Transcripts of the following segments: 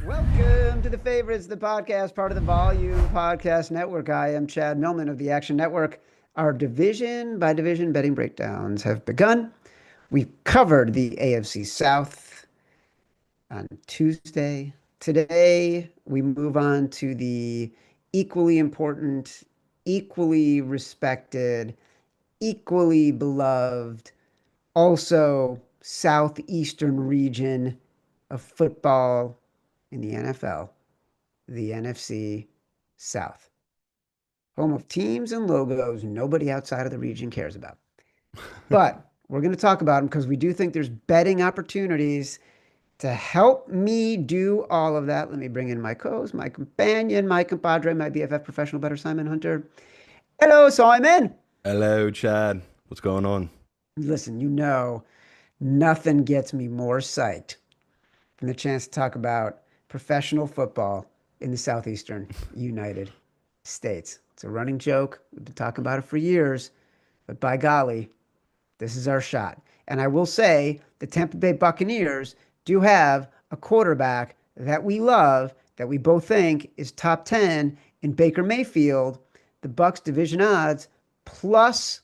Welcome to The Favorites, the podcast, part of the Volume Podcast Network. I am Chad Millman of the Action Network. Our division by division betting breakdowns have begun. We covered the AFC South on Tuesday. Today, we move on to the equally important, equally respected, equally beloved, also southeastern region of football in the NFL, the NFC South. Home of teams and logos nobody outside of the region cares about. But we're going to talk about them because we do think there's betting opportunities. To help me do all of that, let me bring in my co-host, my companion, my compadre, my BFF professional bettor, Simon Hunter. Hello, Simon. Hello, Chad. What's going on? Listen, you know, nothing gets me more psyched than the chance to talk about professional football in the southeastern United States. It's a running joke. We've been talking about it for years, but by golly, this is our shot. And I will say the Tampa Bay Buccaneers do have a quarterback that we love, that we both think is top 10 in Baker Mayfield. The Bucs division odds plus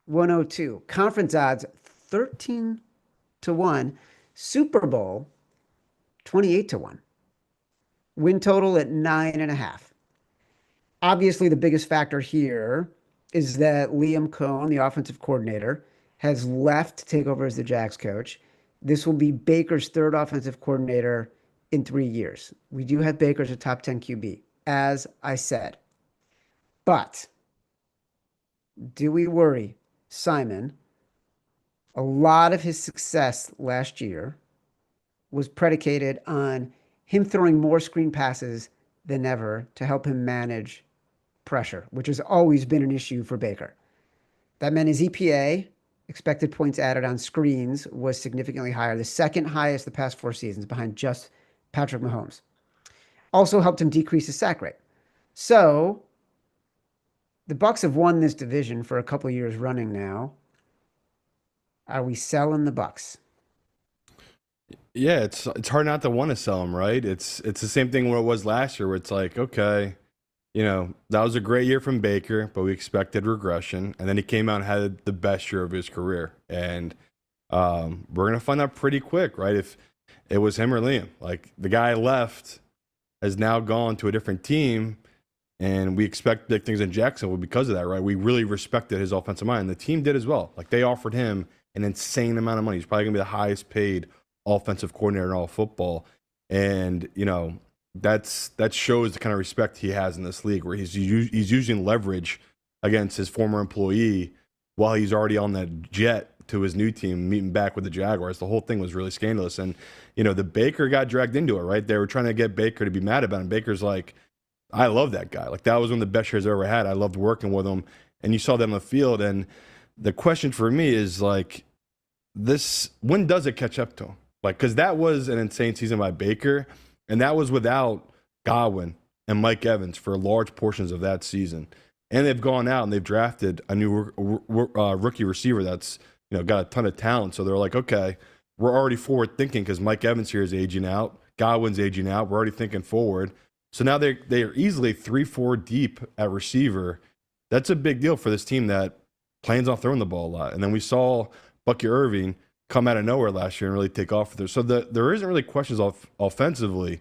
102. Conference odds 13 to 1. Super Bowl 28 to 1. Win total at 9.5. Obviously, the biggest factor here is that Liam Cohn, the offensive coordinator, has left to take over as the Jags coach. This will be Baker's third offensive coordinator in 3 years. We do have Baker as a top 10 QB, as I said. But do we worry, Simon? A lot of his success last year was predicated on him throwing more screen passes than ever to help him manage pressure, which has always been an issue for Baker. That meant his EPA, expected points added on screens, was significantly higher, the second highest the past 4 seasons, behind just Patrick Mahomes. Also helped him decrease his sack rate. So the Bucs have won this division for a couple of years running now. Are we selling the Bucs? Yeah, it's hard not to want to sell him, right? It's the same thing what it was last year, where it's like, okay, that was a great year from Baker, but we expected regression, and then he came out and had the best year of his career, and we're gonna find out pretty quick, right? If it was him or Liam. Like, the guy left, has now gone to a different team, and we expect big things in Jacksonville because of that, right? We really respected his offensive mind, and the team did as well. Like, they offered him an insane amount of money. He's probably gonna be the highest paid offensive coordinator in all of football, and that shows the kind of respect he has in this league, where he's using leverage against his former employee while he's already on that jet to his new team, meeting back with the Jaguars. The whole thing was really scandalous, and the Baker got dragged into it, right? They were trying to get Baker to be mad about him. Baker's like, I love that guy. Like, that was one of the best years I ever had. I loved working with him, and you saw them on the field. And the question for me is, like, when does it catch up to him? Like, because that was an insane season by Baker, and that was without Godwin and Mike Evans for large portions of that season. And they've gone out and they've drafted a new rookie receiver that's got a ton of talent. So they're like, okay, we're already forward thinking because Mike Evans here is aging out, Godwin's aging out. We're already thinking forward. So now they are easily 3-4 deep at receiver. That's a big deal for this team that plans on throwing the ball a lot. And then we saw Bucky Irving come out of nowhere last year and really take off there. So there isn't really questions offensively.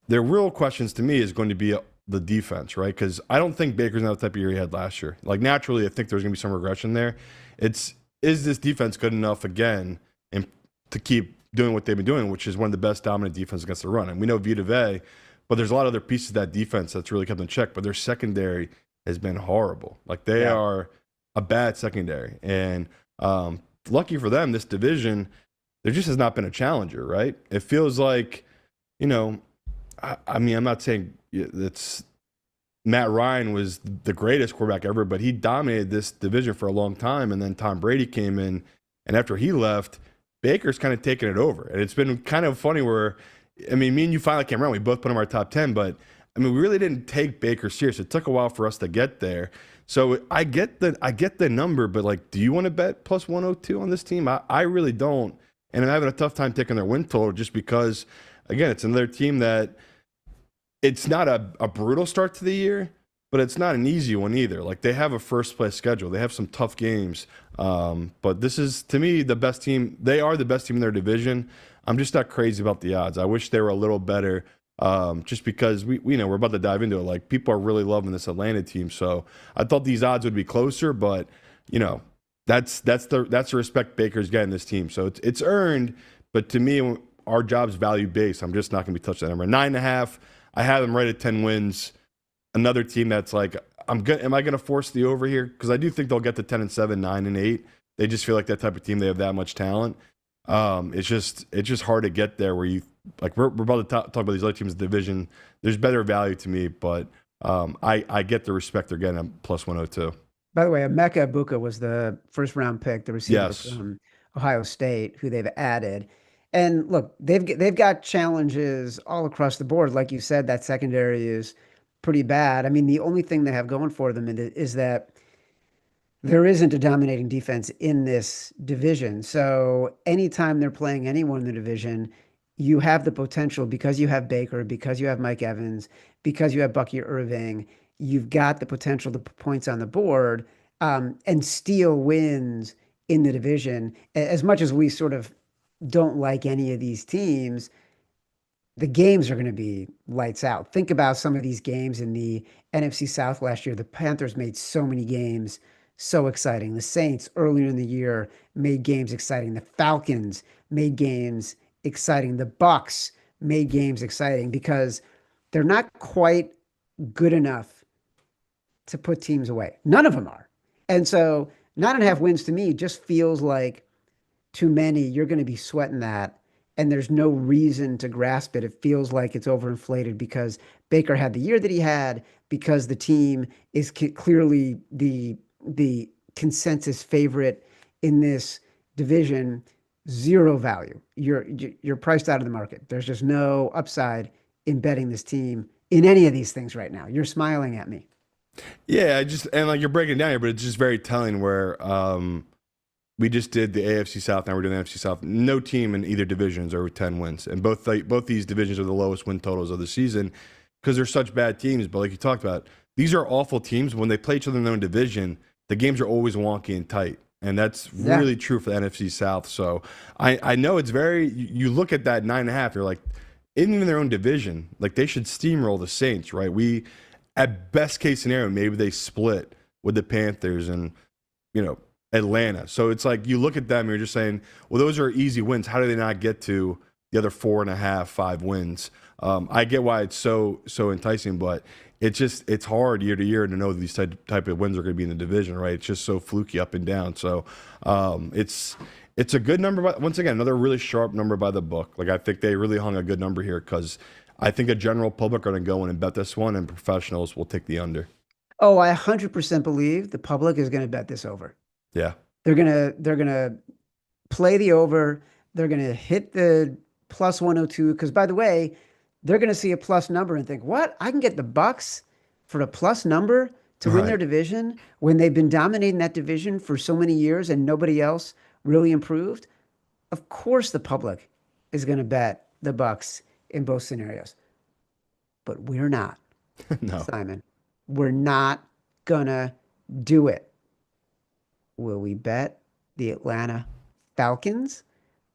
The real questions to me is going to be the defense, right? Because I don't think Baker's not the type of year he had last year. Like, naturally, I think there's going to be some regression there. Is this defense good enough again and to keep doing what they've been doing, which is one of the best dominant defenses against the run? And we know Vita Vea, but there's a lot of other pieces of that defense that's really kept in check. But their secondary has been horrible. Like, they are a bad secondary. And lucky for them, this division, there just has not been a challenger, right? It feels like, I mean, I'm not saying it's Matt Ryan was the greatest quarterback ever, but he dominated this division for a long time. And then Tom Brady came in, and after he left, Baker's kind of taken it over. And it's been kind of funny where, I mean, me and you finally came around. We both put him in our top 10, but I mean, we really didn't take Baker serious. It took a while for us to get there. So I get the number, but like, do you want to bet plus 102 on this team? I really don't. and I'm having a tough time taking their win total just because, again, it's another team that it's not a brutal start to the year, but it's not an easy one either. Like they have a first place schedule, they have some tough games, but this is to me the best team. They are the best team in their division. I'm just not crazy about the odds. I wish they were a little better, just because we know we're about to dive into it. Like people are really loving this Atlanta team, so I thought these odds would be closer, but you know that's the respect Baker's getting this team. So it's earned, but to me, our job's value based. I'm just not going to be touching that number 9.5. I have them right at 10 wins. Another team that's like, am I going to force the over here? Because I do think they'll get to 10-7, 9-8. They just feel like that type of team. They have that much talent. It's just hard to get there where you like we're about to talk about these other teams in the division. There's better value to me, but I get the respect they're getting at plus 102. By the way, Emeka Egbuka was the first round pick, the receiver Yes. from Ohio State, who they've added. And look, they've got challenges all across the board. Like you said, that secondary is pretty bad. I mean, the only thing they have going for them is that there isn't a dominating defense in this division. So anytime they're playing anyone in the division, you have the potential because you have Baker, because you have Mike Evans, because you have Bucky Irving, you've got the potential to put points on the board, and steal wins in the division. As much as we sort of don't like any of these teams, the games are going to be lights out. Think about some of these games in the NFC South last year. The Panthers made so many games so exciting. The Saints earlier in the year made games exciting. The Falcons made games exciting. The Bucs made games exciting because they're not quite good enough to put teams away. None of them are. And so 9.5 wins to me just feels like too many. You're going to be sweating that, and there's no reason to grasp it. It feels like it's overinflated because Baker had the year that he had, because the team is clearly the consensus favorite in this division. Zero value. You're priced out of the market. There's just no upside in betting this team in any of these things right now. You're smiling at me. Yeah, and like you're breaking it down here, but it's just very telling where we just did the AFC South, now we're doing the NFC South. No team in either division is over 10 wins, and both these divisions are the lowest win totals of the season because they're such bad teams. But like you talked about, these are awful teams. When they play each other in their own division, the games are always wonky and tight, and that's really true for the NFC South. So I know it's very. You look at that 9.5, you're like, in their own division, like they should steamroll the Saints, right? At best case scenario, maybe they split with the Panthers and Atlanta. So it's like you look at them, you're just saying, well, those are easy wins. How do they not get to the other 4.5, 5 wins? I get why it's so enticing, but it's hard year to year to know these type of wins are going to be in the division, right? It's just so fluky up and down. So it's a good number. Once again, another really sharp number by the book. Like I think they really hung a good number here because I think a general public are going to go in and bet this one, and professionals will take the under. Oh, I 100% believe the public is going to bet this over. Yeah. They're gonna play the over. They're gonna hit the plus 102 because, by the way, they're gonna see a plus number and think, "What? I can get the Bucs for a plus number to win their division when they've been dominating that division for so many years and nobody else really improved." Of course, the public is gonna bet the Bucs in both scenarios, but we're not. No. Simon, we're not gonna do it. Will we bet the Atlanta Falcons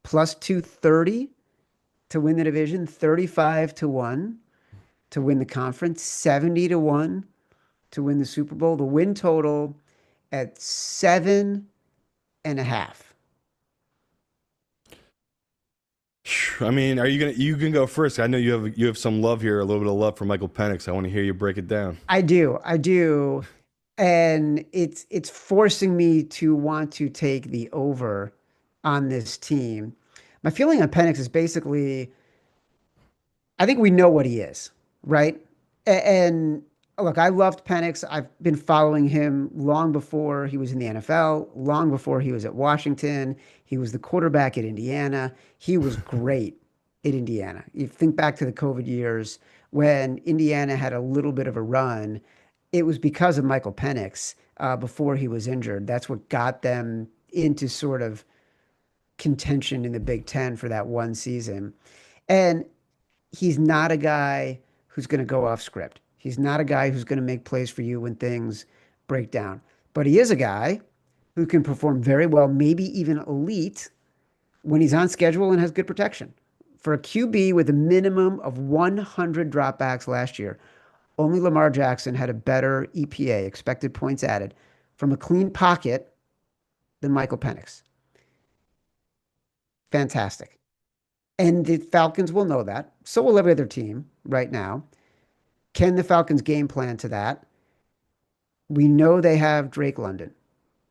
plus 230 to win the division, 35-1 to win the conference, 70-1 to win the Super Bowl? The win total at 7.5. I mean, you can go first. I know you have some love here, a little bit of love for Michael Penix. I want to hear you break it down. I do. And it's forcing me to want to take the over on this team. My feeling on Penix is basically, I think we know what he is, right? And look, I loved Penix. I've been following him long before he was in the NFL, long before he was at Washington. He was the quarterback at Indiana. He was great at Indiana. You think back to the COVID years when Indiana had a little bit of a run. It was because of Michael Penix before he was injured. That's what got them into sort of contention in the Big Ten for that one season. And he's not a guy who's going to go off script. He's not a guy who's going to make plays for you when things break down. But he is a guy who can perform very well, maybe even elite, when he's on schedule and has good protection. For a QB with a minimum of 100 dropbacks last year, only Lamar Jackson had a better EPA, expected points added, from a clean pocket than Michael Penix. Fantastic. And the Falcons will know that. So will every other team right now. Can the Falcons game plan to that? We know they have Drake London.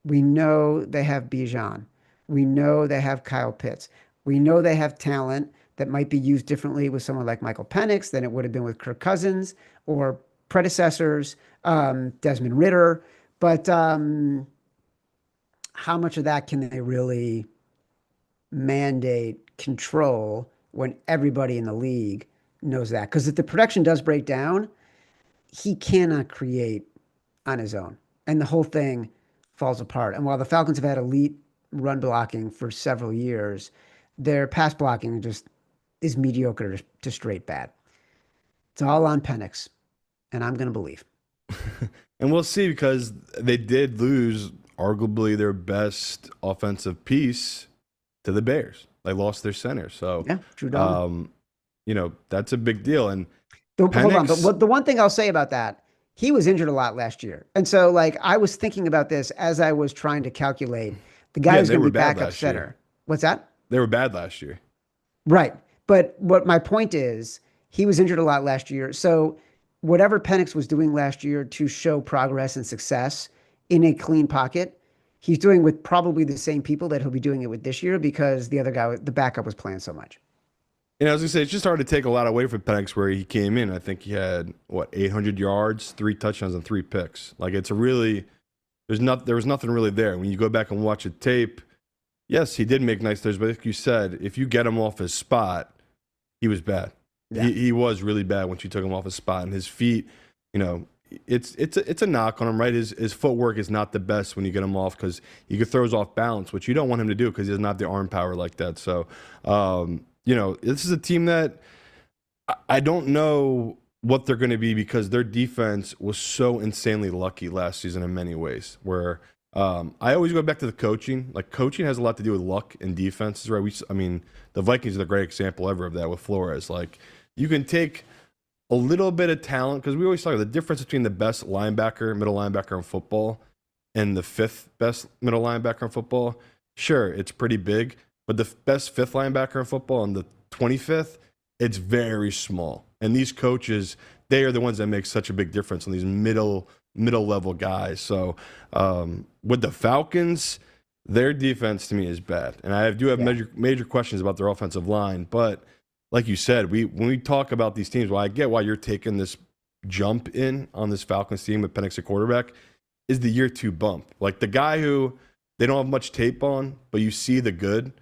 We know they have Bijan. We know they have Kyle Pitts. We know they have talent that might be used differently with someone like Michael Penix than it would have been with Kirk Cousins or predecessors, Desmond Ridder. But how much of that can they really mandate, control when everybody in the league knows that? Because if the production does break down, he cannot create on his own. And the whole thing falls apart. And while the Falcons have had elite run blocking for several years, their pass blocking just is mediocre to straight bad. It's all on Penix, and I'm going to believe. And we'll see, because they did lose arguably their best offensive piece to the Bears. They lost their center. So, yeah, Drew Dalman. That's a big deal. And hold on. But the one thing I'll say about that, he was injured a lot last year. And so, like, I was thinking about this as I was trying to calculate the guy who's going to be backup center. What's that? They were bad last year. Right. But what my point is, he was injured a lot last year. So whatever Penix was doing last year to show progress and success in a clean pocket, he's doing with probably the same people that he'll be doing it with this year, because the other guy, the backup, was playing so much. And I was going to say, it's just hard to take a lot away from Penix where he came in. I think he had, 800 yards, 3 touchdowns, and 3 picks. Like, it's a really, there was nothing really there. When you go back and watch the tape, yes, he did make nice throws, but like you said, if you get him off his spot, he was bad. Yeah. He was really bad once you took him off his spot. And his feet, it's a knock on him, right? His footwork is not the best when you get him off, because he throws off balance, which you don't want him to do because he doesn't have the arm power like that. So, this is a team that I don't know what they're going to be, because their defense was so insanely lucky last season in many ways, where I always go back to the coaching. Like, coaching has a lot to do with luck and defenses, right? The Vikings are the great example ever of that with Flores. Like, you can take a little bit of talent, because we always talk about the difference between the best linebacker, middle linebacker in football, and the 5th best middle linebacker in football. Sure, it's pretty big, but the best 5th linebacker in football and the 25th, it's very small. And these coaches, they are the ones that make such a big difference on these middle level guys. So with the Falcons, their defense to me is bad, and I do have major questions about their offensive line. But like you said, when we talk about these teams, well, I get why you're taking this jump in on this Falcons team with Penix at quarterback, is the year 2 bump. Like, the guy who they don't have much tape on, but you see the good.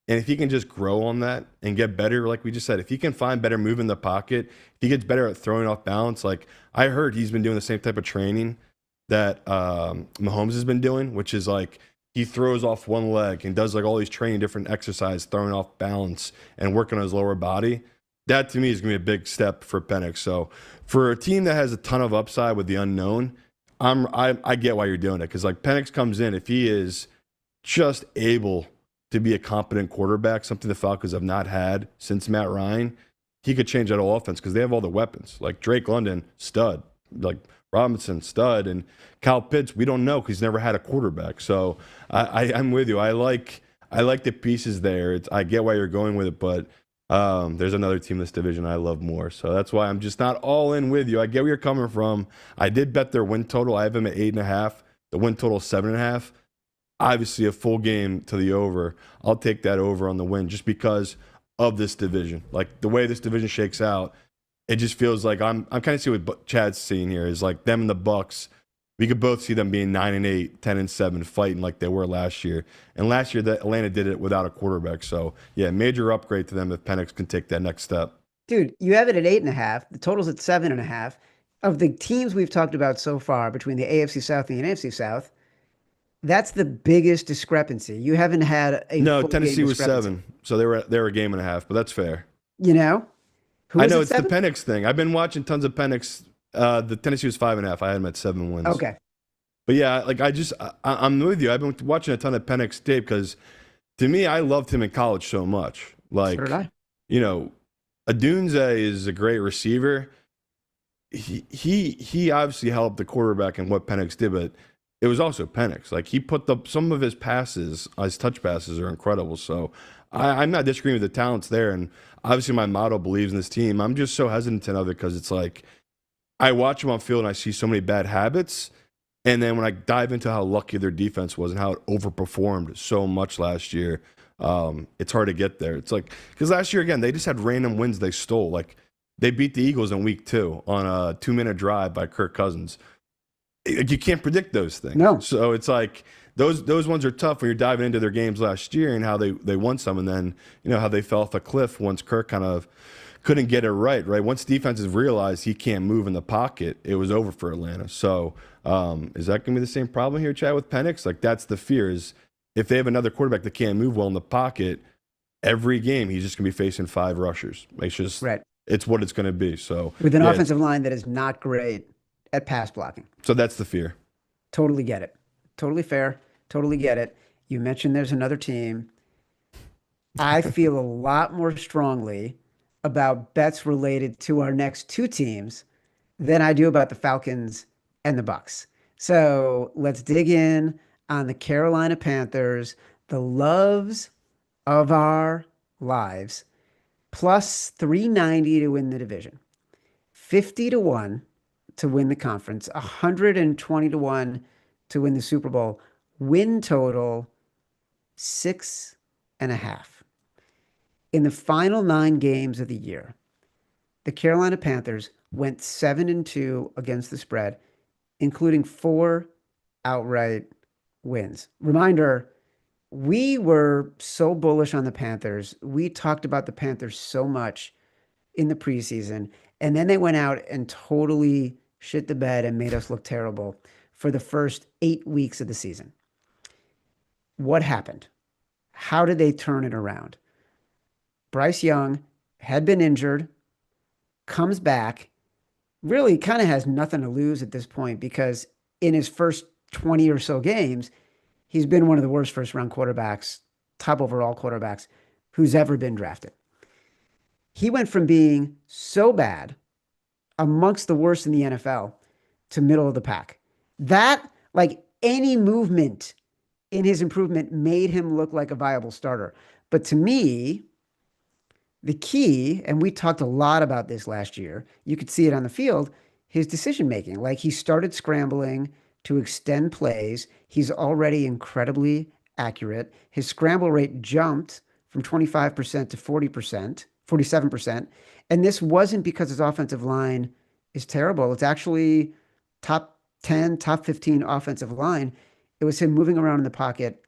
And if he can just grow on that and get better, like we just said, if he can find better move in the pocket, if he gets better at throwing off balance, like I heard he's been doing the same type of training that Mahomes has been doing, which is like he throws off one leg and does like all these training different exercises, throwing off balance and working on his lower body. That to me is going to be a big step for Penix. So for a team that has a ton of upside with the unknown, I get why you're doing it, because like Penix comes in, if he is just able to be a competent quarterback, something the Falcons have not had since Matt Ryan, he could change that whole offense, because they have all the weapons. Like Drake London, stud. Like Robinson, stud. And Kyle Pitts, we don't know, because he's never had a quarterback. So I'm with you. I like the pieces there. I get why you're going with it, but there's another team in this division I love more. So that's why I'm just not all in with you. I get where you're coming from. I did bet their win total. I have them at 8.5. The win total is 7.5. Obviously, a full game to the over. I'll take that over on the win, just because of this division. Like, the way this division shakes out, it just feels like I'm kind of seeing what Chad's seeing here is like them and the Bucs. We could both see them being 9-8, 10-7, fighting like they were last year. And last year, Atlanta did it without a quarterback. So yeah, major upgrade to them if Penix can take that next step. Dude, you have it at 8.5. The total's at 7.5. Of the teams we've talked about so far between the AFC South and the NFC South, That's the biggest discrepancy. You haven't had a No, full game Tennessee was discrepancy. 7, so they were a game and a half, but that's fair. You know, who I was know at it's the 7? Penix thing. I've been watching tons of Penix. The Tennessee was 5.5. I had him at 7 wins. Okay, But yeah, like I'm with you. I've been watching a ton of Penix tape because to me, I loved him in college so much. so did Like, I. you know, Adunze is a great receiver. He obviously helped the quarterback in what Penix did, but it was also Penix. Like he put some of his passes, his touch passes are incredible. So I'm not disagreeing with the talents there. And obviously my motto believes in this team. I'm just so hesitant of it because it's like I watch them on field and I see so many bad habits. And then when I dive into how lucky their defense was and how it overperformed so much last year, it's hard to get there. It's like, because last year, again, they just had random wins they stole. Like, they beat the Eagles in week 2 on a 2-minute drive by Kirk Cousins. You can't predict those things. No. So it's like, those ones are tough when you're diving into their games last year and how they won some, and then, how they fell off a cliff once Kirk kind of couldn't get it right? Once defenses realized he can't move in the pocket, it was over for Atlanta. So is that going to be the same problem here, Chad, with Penix? Like, that's the fear, is if they have another quarterback that can't move well in the pocket, every game he's just going to be facing 5 rushers. It's just, Right. It's what it's going to be. So With an offensive line that is not great at pass blocking. So that's the fear. Totally get it. Totally fair. Totally get it. You mentioned there's another team. I feel a lot more strongly about bets related to our next 2 teams than I do about the Falcons and the Bucs. So let's dig in on the Carolina Panthers, the loves of our lives, plus 390 to win the division, 50 to 1 to win the conference, 120 to 1 to win the Super Bowl, win total 6.5. In the final 9 games of the year, the Carolina Panthers went 7-2 against the spread, including 4 outright wins. Reminder, we were so bullish on the Panthers. We talked about the Panthers so much in the preseason, and then they went out and totally shit the bed and made us look terrible for the first 8 weeks of the season. What happened? How did they turn it around? Bryce Young had been injured, comes back, really kind of has nothing to lose at this point because in his first 20 or so games, he's been one of the worst first-round quarterbacks, top overall quarterbacks, who's ever been drafted. He went from being so bad, amongst the worst in the NFL, to middle of the pack. That, like any movement in his improvement, made him look like a viable starter. But to me, the key, and we talked a lot about this last year, you could see it on the field, his decision-making. Like, he started scrambling to extend plays. He's already incredibly accurate. His scramble rate jumped from 25% to 40%, 47%. And this wasn't because his offensive line is terrible. It's actually top 10, top 15 offensive line. It was him moving around in the pocket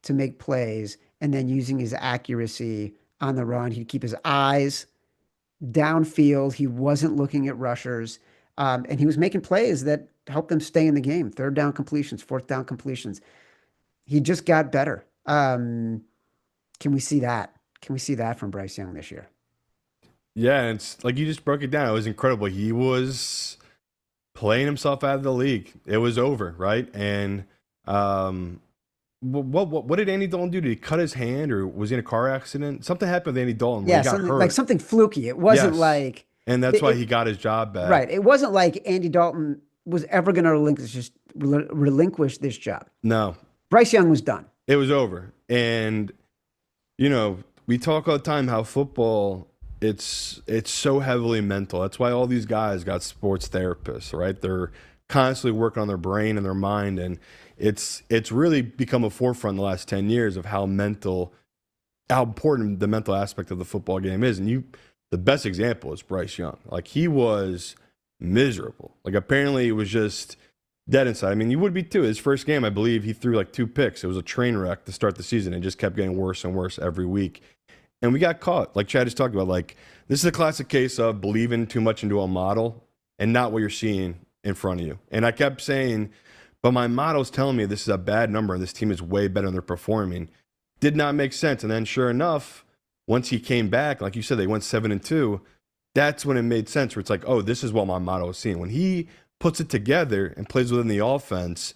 to make plays and then using his accuracy on the run. He'd keep his eyes downfield. He wasn't looking at rushers. And he was making plays that helped them stay in the game. 3rd down completions, 4th down completions. He just got better. Can we see that? Can we see that from Bryce Young this year? Yeah, and it's like you just broke it down. It was incredible. He was playing himself out of the league. It was over, right? And what did Andy Dalton do? Did he cut his hand, or was he in a car accident? Something happened with Andy Dalton. Yeah, he got hurt. like something fluky. It wasn't like, and that's why he got his job back. Right. It wasn't like Andy Dalton was ever going to relinquish this job. No. Bryce Young was done. It was over. And, we talk all the time how football, it's so heavily mental. That's why all these guys got sports therapists, right? They're constantly working on their brain and their mind. And it's really become a forefront in the last 10 years of how important the mental aspect of the football game is. And the best example is Bryce Young. Like, he was miserable. Like, apparently it was just dead inside. I mean, you would be too. His first game, I believe, he threw like 2 picks. It was a train wreck to start the season and just kept getting worse and worse every week. And we got caught, like Chad is talking about. Like, this is a classic case of believing too much into a model and not what you're seeing in front of you. And I kept saying, but my model's telling me this is a bad number and this team is way better than they're performing. Did not make sense. And then sure enough, once he came back, like you said, they went 7-2. That's when it made sense, where it's like, oh, this is what my model is seeing. When he puts it together and plays within the offense,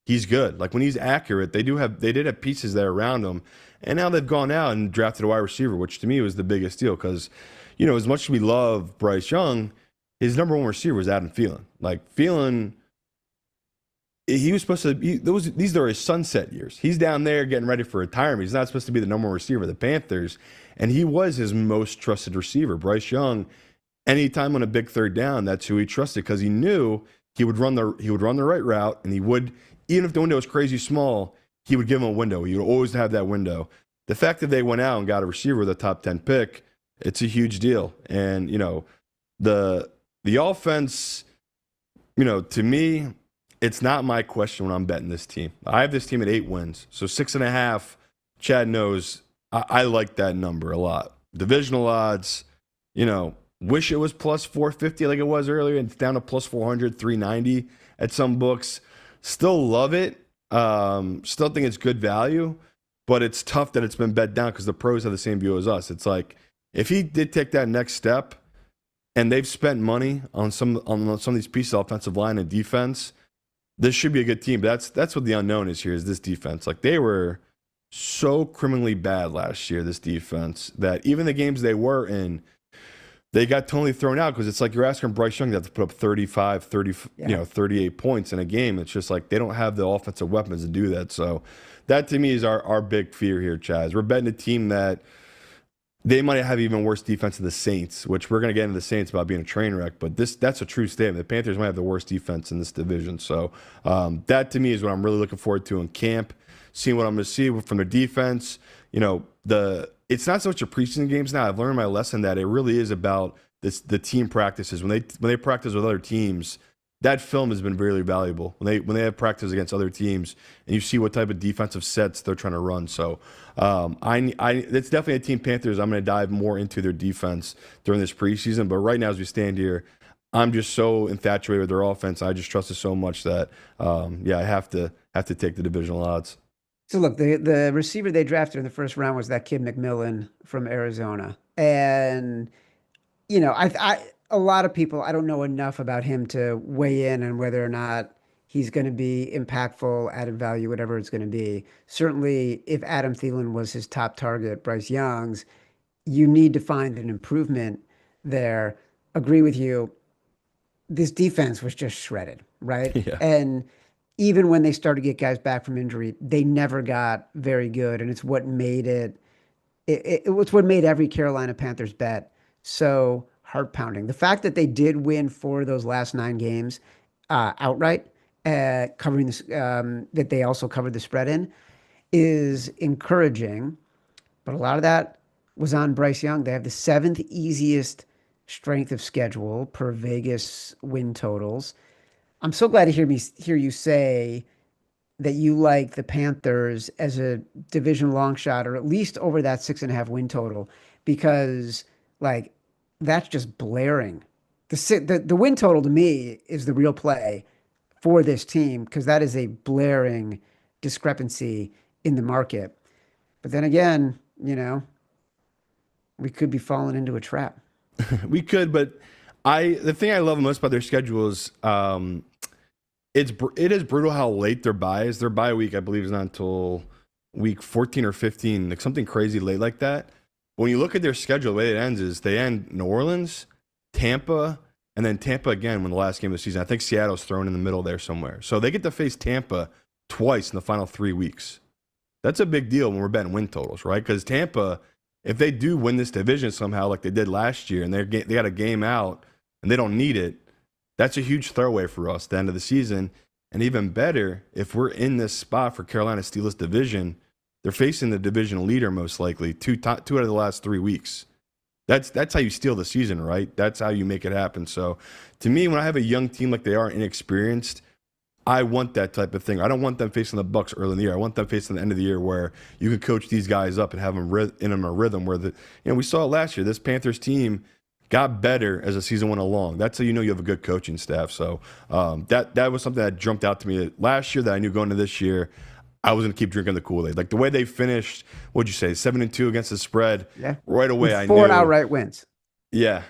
he's good. Like when he's accurate, they did have pieces there around him. And now they've gone out and drafted a wide receiver, which to me was the biggest deal because, you know, as much as we love Bryce Young, his number one receiver was Adam Thielen. Like Thielen, he was supposed to be, these are his sunset years. He's down there getting ready for retirement. He's not supposed to be the number one receiver of the Panthers. And he was his most trusted receiver. Bryce Young, anytime on a big third down, that's who he trusted because he knew he would run the right route, and he would, even if the window was crazy small, he would give him a window. He would always have that window. The fact that they went out and got a receiver with a top 10 pick, it's a huge deal. And, you know, the offense, you know, to me, it's not my question when I'm betting this team. I have this team at 8 wins. So 6.5, Chad knows I like that number a lot. Divisional odds, you know, wish it was plus 450 like it was earlier. It's down to plus 400, 390 at some books. Still love it. Still think it's good value, but it's tough that it's been bet down because the pros have the same view as us. It's like if he did take that next step and they've spent money on some of these pieces of offensive line and defense, this should be a good team. But that's what the unknown is here, is this defense. Like they were so criminally bad last year, this defense, that even the games they were in, they got totally thrown out because it's like you're asking Bryce Young to have to put up 35, 30, you know, 38 points in a game. It's just like they don't have the offensive weapons to do that. So that to me is our big fear here, Chaz. We're betting a team that they might have even worse defense than the Saints, which we're going to get into the Saints about being a train wreck. But that's a true statement. The Panthers might have the worst defense in this division. So that to me is what I'm really looking forward to in camp, seeing what I'm going to see from their defense. You know, it's not so much the preseason games now. I've learned my lesson that it really is about the team practices. When they practice with other teams, that film has been really valuable. When they have practice against other teams and you see what type of defensive sets they're trying to run. So it's definitely a team Panthers. I'm going to dive more into their defense during this preseason. But right now, as we stand here, I'm just so infatuated with their offense. I just trust it so much that I have to take the divisional odds. So look, the receiver they drafted in the first round was that kid McMillan from Arizona. And, you know, a lot of people, I don't know enough about him to weigh in on whether or not he's going to be impactful, added value, whatever it's going to be. Certainly, if Adam Thielen was his top target, Bryce Young's, you need to find an improvement there. Agree with you. This defense was just shredded, right? Yeah. And even when they started to get guys back from injury, they never got very good. And it's what made it's what made every Carolina Panthers bet so heart pounding. The fact that they did win 4 of those last 9 games outright, covering this, that they also covered the spread in, is encouraging. But a lot of that was on Bryce Young. They have the 7th easiest strength of schedule per Vegas win totals. I'm so glad to hear you say that you like the Panthers as a division long shot, or at least over that 6.5 win total, because like that's just blaring. The win total to me is the real play for this team, because that is a blaring discrepancy in the market. But then again, you know, we could be falling into a trap. We could, but the thing I love most about their schedule is it is brutal how late their bye is. Their bye week, I believe, is not until week 14 or 15, like something crazy late like that. But when you look at their schedule, the way it ends is they end New Orleans, Tampa, and then Tampa again when the last game of the season. I think Seattle's thrown in the middle there somewhere. So they get to face Tampa twice in the final 3 weeks. That's a big deal when we're betting win totals, right? Because Tampa, if they do win this division somehow like they did last year and they got a game out and they don't need it, that's a huge throwaway for us at the end of the season. And even better, if we're in this spot for Carolina Steelers division, they're facing the division leader most likely 2 out of the last 3 weeks. That's how you steal the season, right? That's how you make it happen. So to me, when I have a young team like they are, inexperienced, I want that type of thing. I don't want them facing the Bucs early in the year. I want them facing the end of the year where you can coach these guys up and have them in a rhythm where we saw it last year. This Panthers team got better as the season went along. That's how you know you have a good coaching staff. So that was something that jumped out to me last year that I knew going into this year. I was going to keep drinking the Kool-Aid. Like the way they finished, what'd you say, 7-2 against the spread? Yeah. Right away, With I four knew. outright wins. Yeah,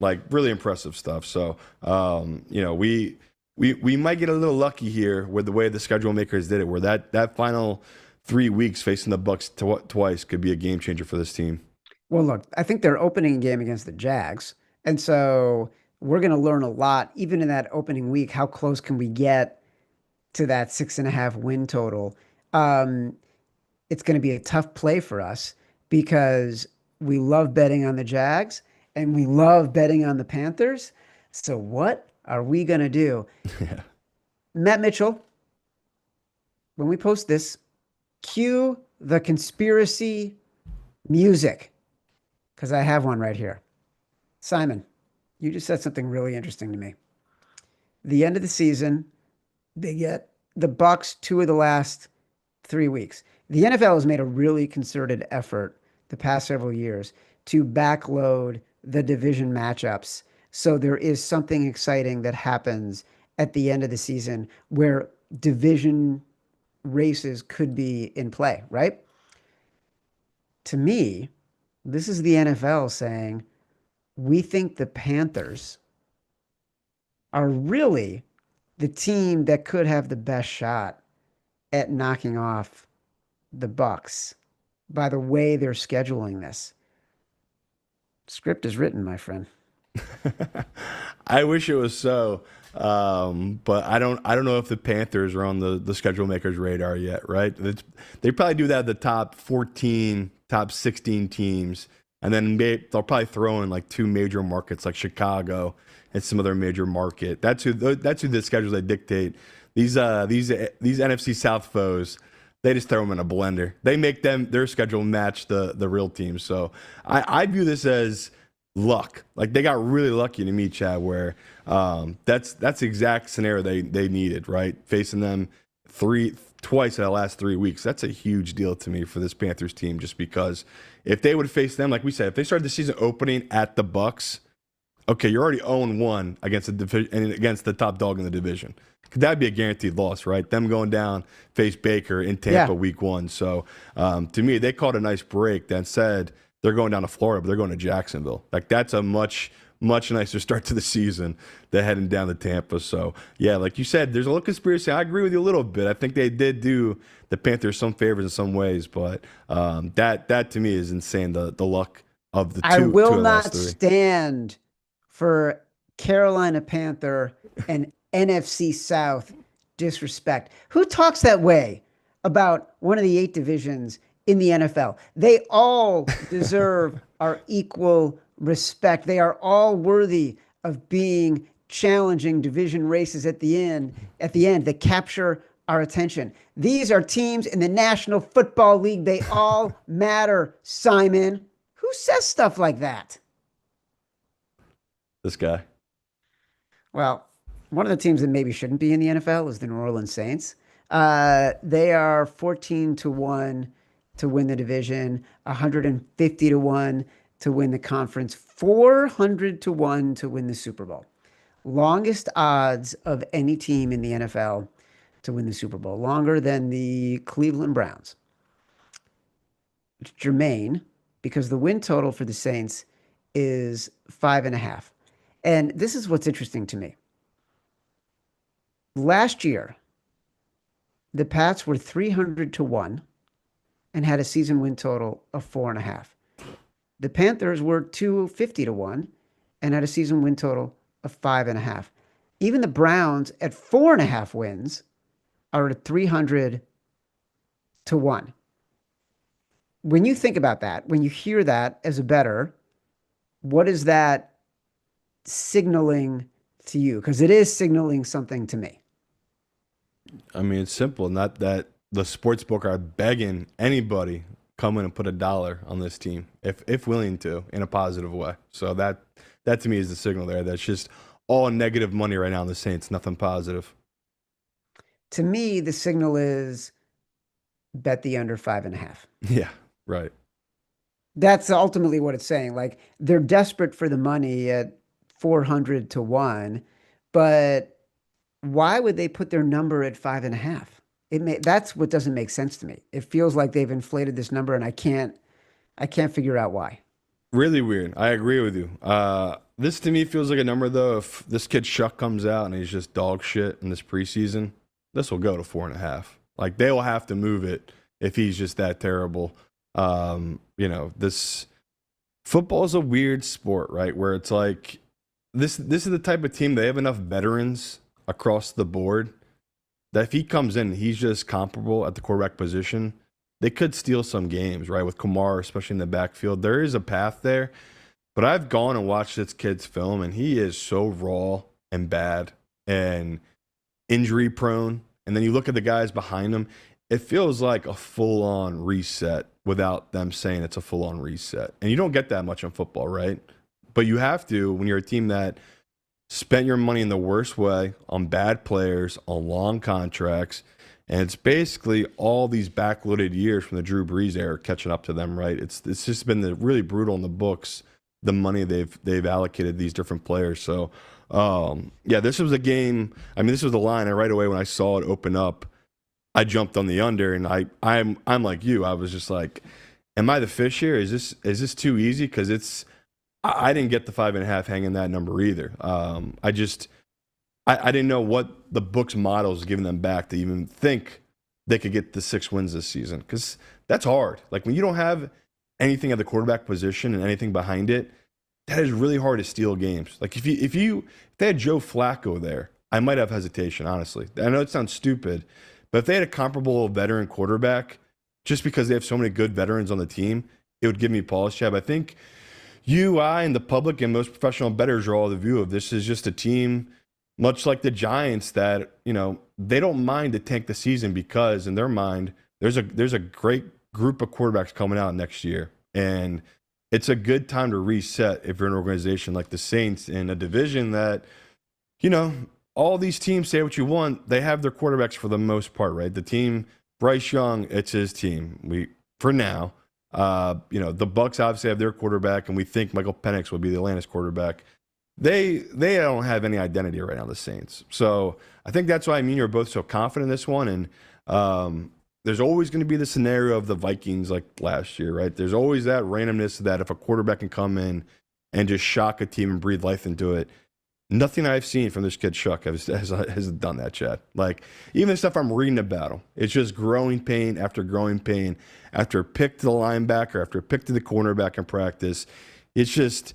like really impressive stuff. So, we might get a little lucky here with the way the schedule makers did it, where that final 3 weeks facing the Bucs twice could be a game changer for this team. Well, look, I think they're opening game against the Jags. And so we're going to learn a lot, even in that opening week. How close can we get to that 6.5 win total? It's going to be a tough play for us because we love betting on the Jags and we love betting on the Panthers. So what are we going to do? Yeah. Matt Mitchell, when we post this, cue the conspiracy music because I have one right here. Simon, you just said something really interesting to me. The end of the season, they get the Bucs 2 of the last 3 weeks. The NFL has made a really concerted effort the past several years to backload the division matchups. So there is something exciting that happens at the end of the season where division races could be in play, right? To me, this is the NFL saying, we think the Panthers are really the team that could have the best shot at knocking off the Bucs by the way they're scheduling this. Script is written, my friend. I wish it was so, but I don't. I don't know if the Panthers are on the schedule makers' radar yet. Right? They probably do that at the top 14, top 16 teams, and then they'll probably throw in like 2 major markets like Chicago and some other major market. That's who the schedules they dictate. These NFC South foes. They just throw them in a blender. They make their schedule match the real teams. So I view this as luck. Like they got really lucky to me, Chad, where that's the exact scenario they needed, right? Facing them twice in the last 3 weeks. That's a huge deal to me for this Panthers team, just because if they would face them, like we said, if they started the season opening at the Bucs, okay, you're already 0-1 against the top dog in the division. That'd be a guaranteed loss, right? Them going down, face Baker in Tampa week 1. So to me, they called a nice break that said they're going down to Florida, but they're going to Jacksonville. Like that's a much nicer start to the season than heading down to Tampa. So yeah, like you said, there's a little conspiracy. I agree with you a little bit. I think they did do the Panthers some favors in some ways, but that to me is insane. The luck of the two. I will two of the not last 3. stand for Carolina Panther and NFC South disrespect. Who talks that way about one of the 8 divisions in the NFL? They all deserve our equal respect. They are all worthy of being challenging division races at the end that capture our attention. These are teams in the National Football League. They all matter, Simon. Who says stuff like that? This guy. Well, one of the teams that maybe shouldn't be in the NFL is the New Orleans Saints. They are 14-1 to win the division, 150-1 to win the conference, 400-1 to win the Super Bowl. Longest odds of any team in the NFL to win the Super Bowl, longer than the Cleveland Browns. It's germane because the win total for the Saints is 5.5. And this is what's interesting to me. Last year, the Pats were 300-1 and had a season win total of 4.5. The Panthers were 250-1 and had a season win total of 5.5. Even the Browns at 4.5 wins are at 300-1. When you think about that, when you hear that as a bettor, what is that signaling to you? Because it is signaling something to me. I mean, it's simple. Not that the sports book are begging anybody come in and put $1 on this team, if willing to, in a positive way. So that to me is the signal there. That's just all negative money right now on the Saints, nothing positive. To me, the signal is bet the under 5.5. Yeah, right. That's ultimately what it's saying. Like they're desperate for the money at 400 to 1, but why would they put their number at 5.5? That's what doesn't make sense to me. It feels like they've inflated this number and I can't figure out why. Really weird. I agree with you. This to me feels like a number though. If this kid Shuck comes out and he's just dog shit in this preseason, this will go to 4.5. Like they will have to move it if he's just that terrible. This football is a weird sport, right? Where it's like this is the type of team they have enough veterans across the board that if he comes in, he's just comparable at the quarterback position. They could steal some games, right? With Kamara, especially in the backfield, there is a path there. But I've gone and watched this kid's film, and he is so raw and bad and injury prone. And then you look at the guys behind him, it feels like a full on reset without them saying it's a full on reset. And you don't get that much in football, right? But you have to when you're a team that spent your money in the worst way on bad players, on long contracts. And it's basically all these backloaded years from the Drew Brees era catching up to them, right? It's just been really brutal in the books, the money they've allocated these different players. So, yeah, this was a game. I mean, this was the line. And right away when I saw it open up, I jumped on the under, and I'm like you. I was just like, am I the fish here? Is this too easy? Because I didn't get the 5.5 hanging that number either. I didn't know what the book's model is giving them back to even think they could get the 6 wins this season, because that's hard. Like when you don't have anything at the quarterback position and anything behind it, that is really hard to steal games. Like if they had Joe Flacco there, I might have hesitation, honestly. I know it sounds stupid, but if they had a comparable veteran quarterback, just because they have so many good veterans on the team, it would give me pause, Chad. I think you, I, and the public and most professional bettors are all the view of this is just a team much like the Giants that, they don't mind to tank the season because in their mind, there's a great group of quarterbacks coming out next year. And it's a good time to reset if you're an organization like the Saints in a division that, all these teams, say what you want, they have their quarterbacks for the most part, right? The team, Bryce Young, it's his team. For now, the Bucs obviously have their quarterback, and we think Michael Penix will be the Atlanta's quarterback. They don't have any identity right now, the Saints. So I think that's why me and you are both so confident in this one. And there's always going to be the scenario of the Vikings like last year, right? There's always that randomness that if a quarterback can come in and just shock a team and breathe life into it. Nothing I've seen from this kid Shuck has done that, Chad. Like, even the stuff I'm reading about him, it's just growing pain after growing pain. After a pick to the linebacker, after a pick to the cornerback in practice. It's just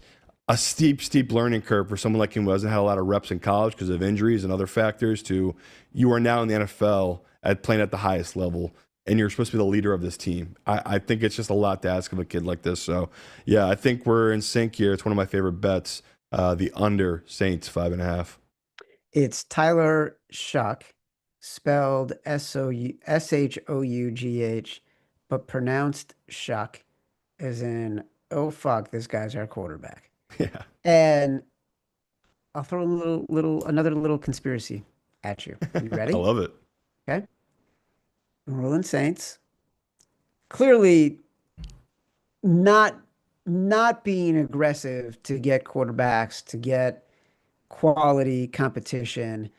a steep learning curve for someone like him who hasn't had a lot of reps in college because of injuries and other factors to you are now in the NFL playing at the highest level, and you're supposed to be the leader of this team. I think it's just a lot to ask of a kid like this. So, yeah, I think we're in sync here. It's one of my favorite bets. The under Saints 5.5. It's Tyler Shuck, spelled Shough, but pronounced Shuck, as in, oh fuck, this guy's our quarterback. Yeah. And I'll throw another little conspiracy at you. You ready? I love it. Okay. New Orleans Saints. Clearly not being aggressive to get quarterbacks, to get quality competition.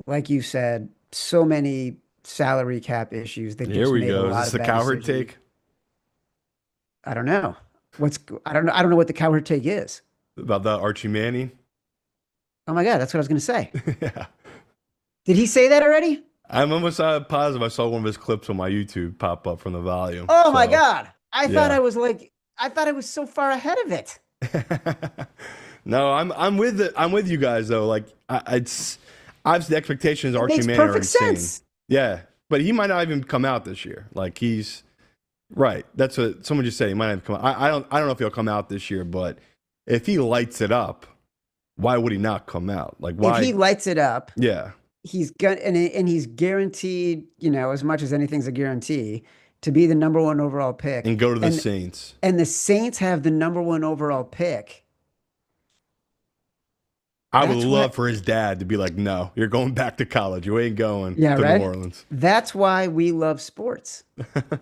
Like you said, so many salary cap issues that Here just we made a go. lot Is of this the bad coward decisions. take I don't know. I don't know what the coward take is. about that Archie Manning? Oh my God, that's what I was going to say. Yeah. Did he say that already? I'm almost positive I saw one of his clips on my YouTube pop up from the volume. Oh my So, God. I thought yeah. I thought I was so far ahead of it. No, I'm with it. I'm with you guys though. Like it's obviously the expectations of It Archie makes Manning are perfect insane. sense. Yeah, but he might not even come out this year. Like he's right. That's what someone just said. He might not even come out. I don't know if he'll come out this year, but if he lights it up, why would he not come out? Like why? If he lights it up, Yeah. he's got and he's guaranteed, as much as anything's a guarantee, to be the number one overall pick. And go to the Saints. And the Saints have the number one overall pick. I would That's why, love for his dad to be like, no, you're going back to college. You ain't going yeah, to New right? Orleans. That's why we love sports,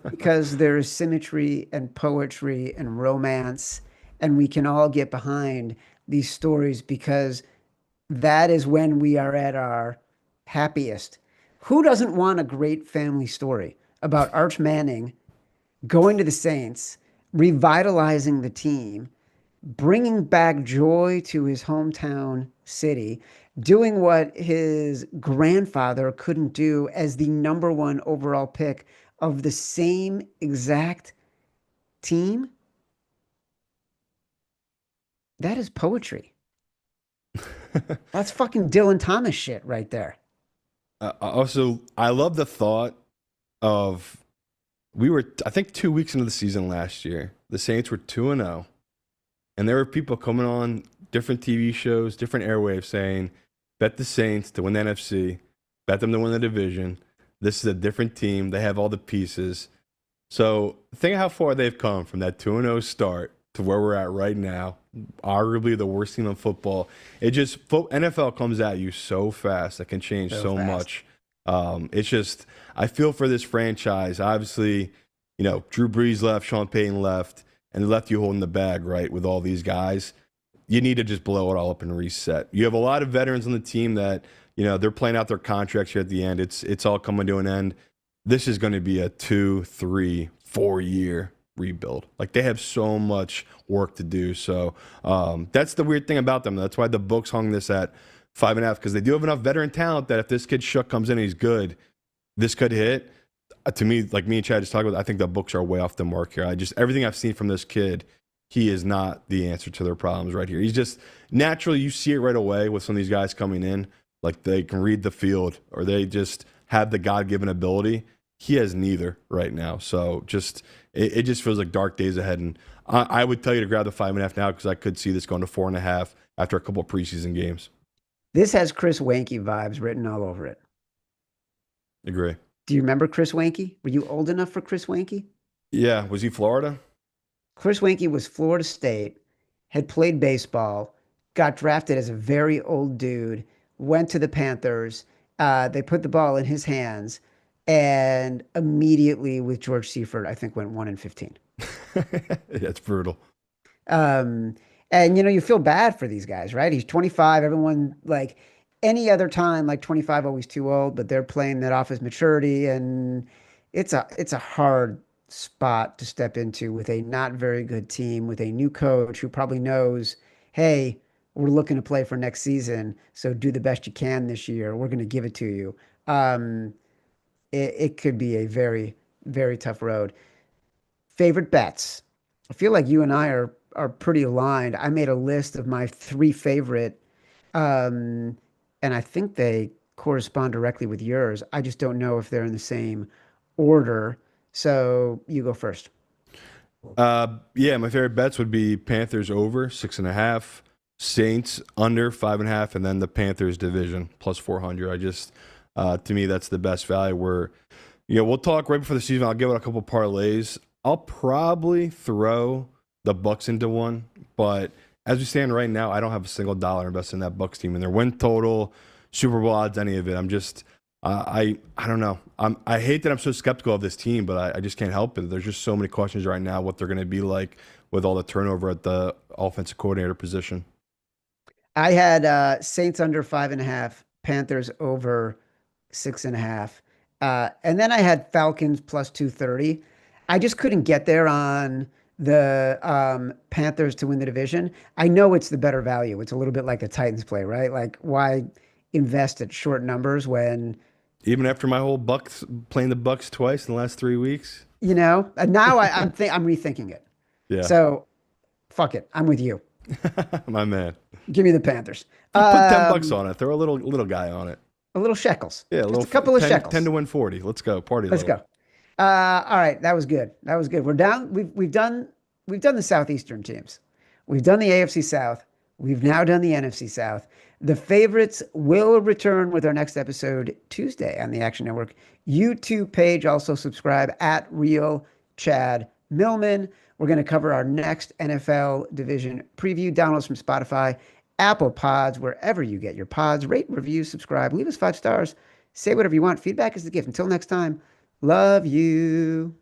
because there is symmetry and poetry and romance, and we can all get behind these stories because that is when we are at our happiest. Who doesn't want a great family story about Arch Manning going to the Saints, revitalizing the team, bringing back joy to his hometown city, doing what his grandfather couldn't do as the number one overall pick of the same exact team? That is poetry. That's fucking Dylan Thomas shit right there. Also, I love the thought of we were, I think, 2 weeks into the season last year. The Saints were 2-0, and there were people coming on different TV shows, different airwaves saying, bet the Saints to win the NFC, bet them to win the division. This is a different team. They have all the pieces. So think of how far they've come from that 2-0 start to where we're at right now. Arguably the worst team in football. It just, NFL comes at you so fast. It can change so fast. much. It's just, I feel for this franchise. Obviously, Drew Brees left, Sean Payton left, and they left you holding the bag, right, with all these guys. You need to just blow it all up and reset. You have a lot of veterans on the team that, they're playing out their contracts here at the end. It's all coming to an end. This is going to be a 2, 3, 4 year rebuild. Like, they have so much work to do. So that's the weird thing about them. That's why the books hung this at 5.5, because they do have enough veteran talent that if this kid Shook comes in and he's good, this could hit. To me, like me and Chad just talked about, I think the books are way off the mark here. Everything I've seen from this kid, he is not the answer to their problems right here. He's just naturally, you see it right away with some of these guys coming in, like they can read the field or they just have the God-given ability. He has neither right now. So it just feels like dark days ahead. And I would tell you to grab the 5.5 now, because I could see this going to 4.5 after a couple of preseason games. This has Chris Wanke vibes written all over it. Agree. Do you remember Chris Wanke? Were you old enough for Chris Wanke? Yeah. Was he Florida? Chris Wanke was Florida State, had played baseball, got drafted as a very old dude, went to the Panthers. They put the ball in his hands, and immediately with George Seifert, I think went 1-15. That's brutal. And you feel bad for these guys, right? He's 25. Everyone, like any other time, like 25, always too old, but they're playing that off his maturity, and it's a hard spot to step into with a not very good team, with a new coach who probably knows, hey, we're looking to play for next season, so do the best you can this year. We're going to give it to you. It could be a very, very tough road. Favorite bets. I feel like you and I are pretty aligned. I made a list of my 3 favorite, and I think they correspond directly with yours. I just don't know if they're in the same order. So you go first. Yeah, my favorite bets would be Panthers over 6.5, Saints under 5.5, and then the Panthers division plus 400. To me, that's the best value. We'll talk right before the season. I'll give it a couple parlays. I'll probably throw the Bucs into one, but as we stand right now, I don't have a single dollar invested in that Bucs team and their win total, Super Bowl odds, any of it. I'm just, I don't know. I hate that I'm so skeptical of this team, but I just can't help it. There's just so many questions right now what they're going to be like with all the turnover at the offensive coordinator position. I had Saints under 5.5, Panthers over 6.5. And then I had Falcons plus 230. I just couldn't get there on the Panthers to win the division. I know it's the better value. It's a little bit like the Titans play, right? Like, why invest at short numbers when... Even after my whole Bucs playing the Bucs twice in the last 3 weeks? Now I'm rethinking it. Yeah. So, fuck it. I'm with you. My man. Give me the Panthers. Put $10 on it. Throw a little guy on it. A little shekels. Yeah, Just a couple of 10, shekels. 10 to win 40. Let's go. Party. Let's go. All right, that was good. We're down. We've done the Southeastern teams. We've done the AFC South. We've now done the NFC South. The favorites will return with our next episode Tuesday on the Action Network YouTube page. Also subscribe at Real Chad Millman. We're going to cover our next NFL division preview. Downloads from Spotify Apple Pods, wherever you get your pods. Rate, review, subscribe, leave us 5 stars. Say whatever you want. Feedback is the gift. Until next time, love you.